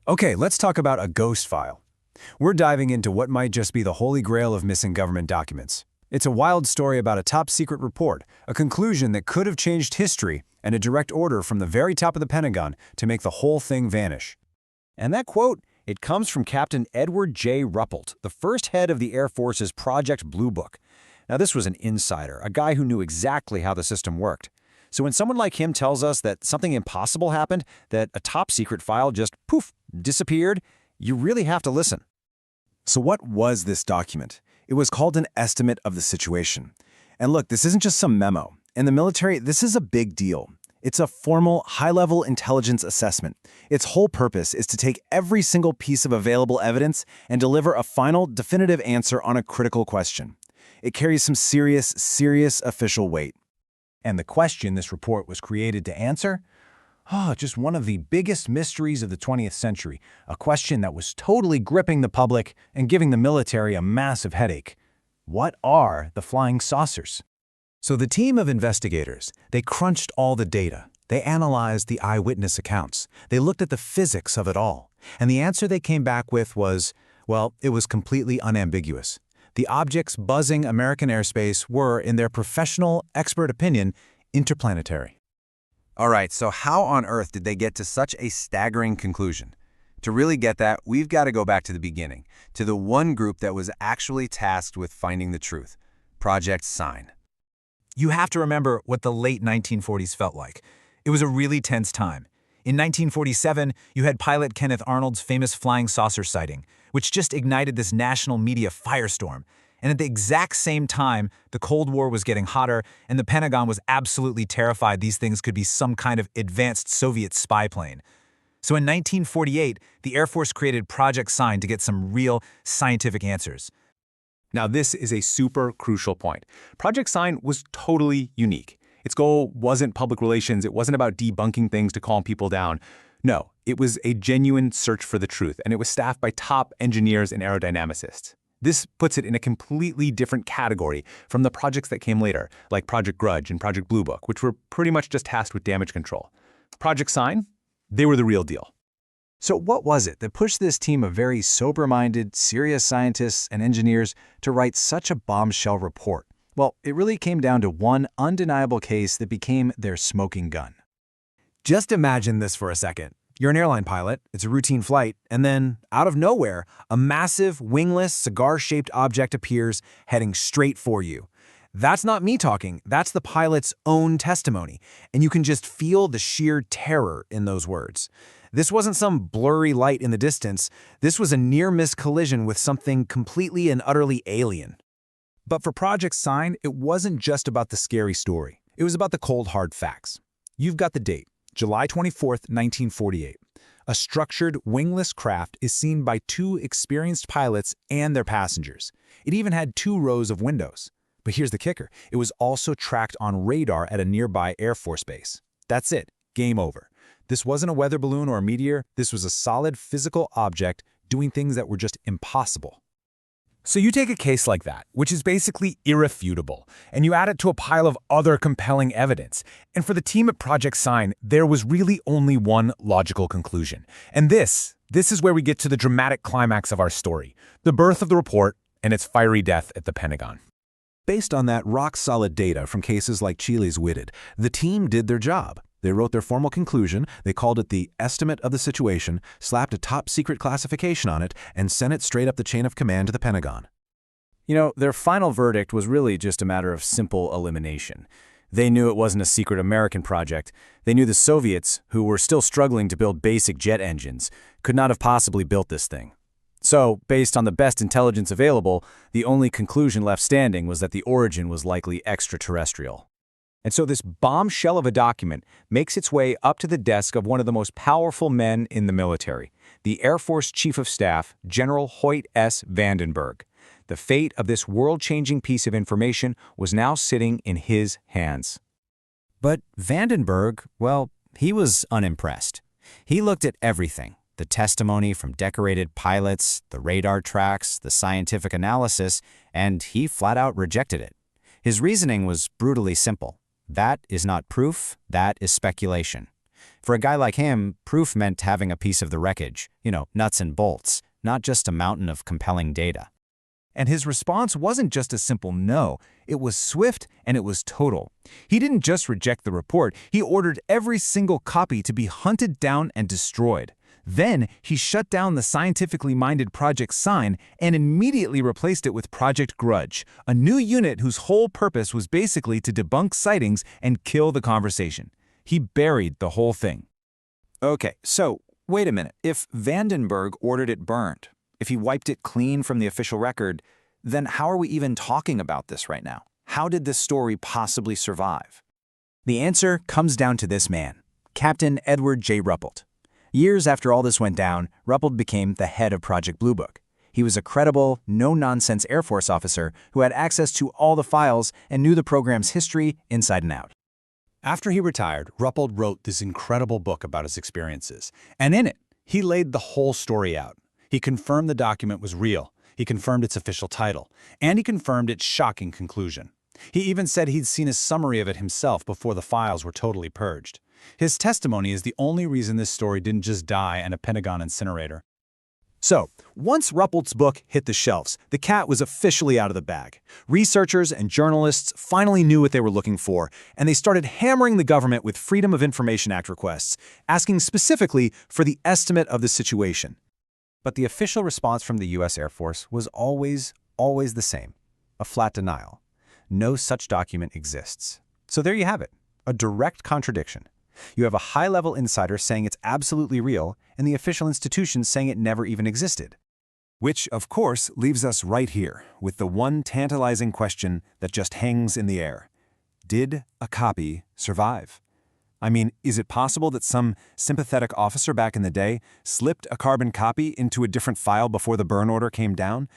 Okay, let's talk about a ghost file. We're diving into what might just be the holy grail of missing government documents. It's a wild story about a top-secret report, a conclusion that could have changed history, and a direct order from the very top of the Pentagon to make the whole thing vanish. And that quote, it comes from Captain Edward J. Ruppelt, the first head of the Air Force's Project Blue Book. Now, this was an insider, a guy who knew exactly how the system worked. So when someone like him tells us that something impossible happened, that a top-secret file just, poof, disappeared, you really have to listen. So what was this document? It was called an estimate of the situation. And look, this isn't just some memo. In the military, this is a big deal. It's a formal, high-level intelligence assessment. Its whole purpose is to take every single piece of available evidence and deliver a final, definitive answer on a critical question. It carries some serious official weight. And the question this report was created to answer? Just one of the biggest mysteries of the 20th century, a question that was totally gripping the public and giving the military a massive headache. What are the flying saucers? So the team of investigators, they crunched all the data. They analyzed the eyewitness accounts. They looked at the physics of it all. And the answer they came back with was, well, it was completely unambiguous. The objects buzzing American airspace were, in their professional, expert opinion, interplanetary. All right, so how on earth did they get to such a staggering conclusion? To really get that, we've got to go back to the beginning, to the one group that was actually tasked with finding the truth, Project Sign. You have to remember what the late 1940s felt like. It was a really tense time. In 1947, you had pilot Kenneth Arnold's famous flying saucer sighting, which just ignited this national media firestorm. And at the exact same time, the Cold War was getting hotter, and the Pentagon was absolutely terrified these things could be some kind of advanced Soviet spy plane. So in 1948, the Air Force created Project Sign to get some real scientific answers. Now, this is a super crucial point. Project Sign was totally unique. Its goal wasn't public relations. It wasn't about debunking things to calm people down. No, it was a genuine search for the truth, and it was staffed by top engineers and aerodynamicists. This puts it in a completely different category from the projects that came later, like Project Grudge and Project Blue Book, which were pretty much just tasked with damage control. Project Sign, they were the real deal. So what was it that pushed this team of very sober-minded, serious scientists and engineers to write such a bombshell report? Well, it really came down to one undeniable case that became their smoking gun. Just imagine this for a second. You're an airline pilot, it's a routine flight, and then, out of nowhere, a massive, wingless, cigar-shaped object appears, heading straight for you. That's not me talking, that's the pilot's own testimony, and you can just feel the sheer terror in those words. This wasn't some blurry light in the distance, this was a near-miss collision with something completely and utterly alien. But for Project Sign, it wasn't just about the scary story. It was about the cold, hard facts. You've got the date. July 24th, 1948. A structured, wingless craft is seen by two experienced pilots and their passengers. It even had 2 rows of windows. But here's the kicker. It was also tracked on radar at a nearby Air Force base. That's it. Game over. This wasn't a weather balloon or a meteor. This was a solid physical object doing things that were just impossible. So you take a case like that, which is basically irrefutable, and you add it to a pile of other compelling evidence. And for the team at Project Sign, there was really only one logical conclusion. And this is where we get to the dramatic climax of our story, the birth of the report and its fiery death at the Pentagon. Based on that rock-solid data from cases like Chile's Witted, the team did their job. They wrote their formal conclusion, they called it the estimate of the situation, slapped a top-secret classification on it, and sent it straight up the chain of command to the Pentagon. You know, their final verdict was really just a matter of simple elimination. They knew it wasn't a secret American project. They knew the Soviets, who were still struggling to build basic jet engines, could not have possibly built this thing. So, based on the best intelligence available, the only conclusion left standing was that the origin was likely extraterrestrial. And so this bombshell of a document makes its way up to the desk of one of the most powerful men in the military, the Air Force Chief of Staff, General Hoyt S. Vandenberg. The fate of this world-changing piece of information was now sitting in his hands. But Vandenberg, well, he was unimpressed. He looked at everything, the testimony from decorated pilots, the radar tracks, the scientific analysis, and he flat out rejected it. His reasoning was brutally simple. That is not proof, that is speculation. For a guy like him, proof meant having a piece of the wreckage, nuts and bolts, not just a mountain of compelling data. And his response wasn't just a simple no. It was swift and it was total. He didn't just reject the report, he ordered every single copy to be hunted down and destroyed. Then he shut down the scientifically minded Project Sign and immediately replaced it with Project Grudge, a new unit whose whole purpose was basically to debunk sightings and kill the conversation. He buried the whole thing. Okay, so wait a minute. If Vandenberg ordered it burned, if he wiped it clean from the official record, then how are we even talking about this right now? How did this story possibly survive? The answer comes down to this man, Captain Edward J. Ruppelt. Years after all this went down, Ruppelt became the head of Project Blue Book. He was a credible, no-nonsense Air Force officer who had access to all the files and knew the program's history inside and out. After he retired, Ruppelt wrote this incredible book about his experiences. And in it, he laid the whole story out. He confirmed the document was real, he confirmed its official title, and he confirmed its shocking conclusion. He even said he'd seen a summary of it himself before the files were totally purged. His testimony is the only reason this story didn't just die in a Pentagon incinerator. So, once Ruppelt's book hit the shelves, the cat was officially out of the bag. Researchers and journalists finally knew what they were looking for, and they started hammering the government with Freedom of Information Act requests, asking specifically for the estimate of the situation. But the official response from the U.S. Air Force was always the same, a flat denial. No such document exists. So there you have it, a direct contradiction. You have a high-level insider saying it's absolutely real, and the official institution saying it never even existed. Which, of course, leaves us right here with the one tantalizing question that just hangs in the air. Did a copy survive? I mean, is it possible that some sympathetic officer back in the day slipped a carbon copy into a different file before the burn order came down?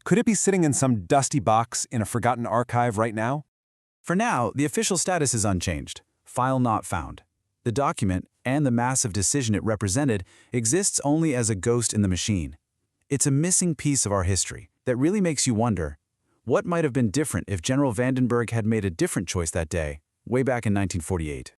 Could it be sitting in some dusty box in a forgotten archive right now? For now, the official status is unchanged. File not found. The document, and the massive decision it represented, exists only as a ghost in the machine. It's a missing piece of our history that really makes you wonder, what might have been different if General Vandenberg had made a different choice that day, way back in 1948?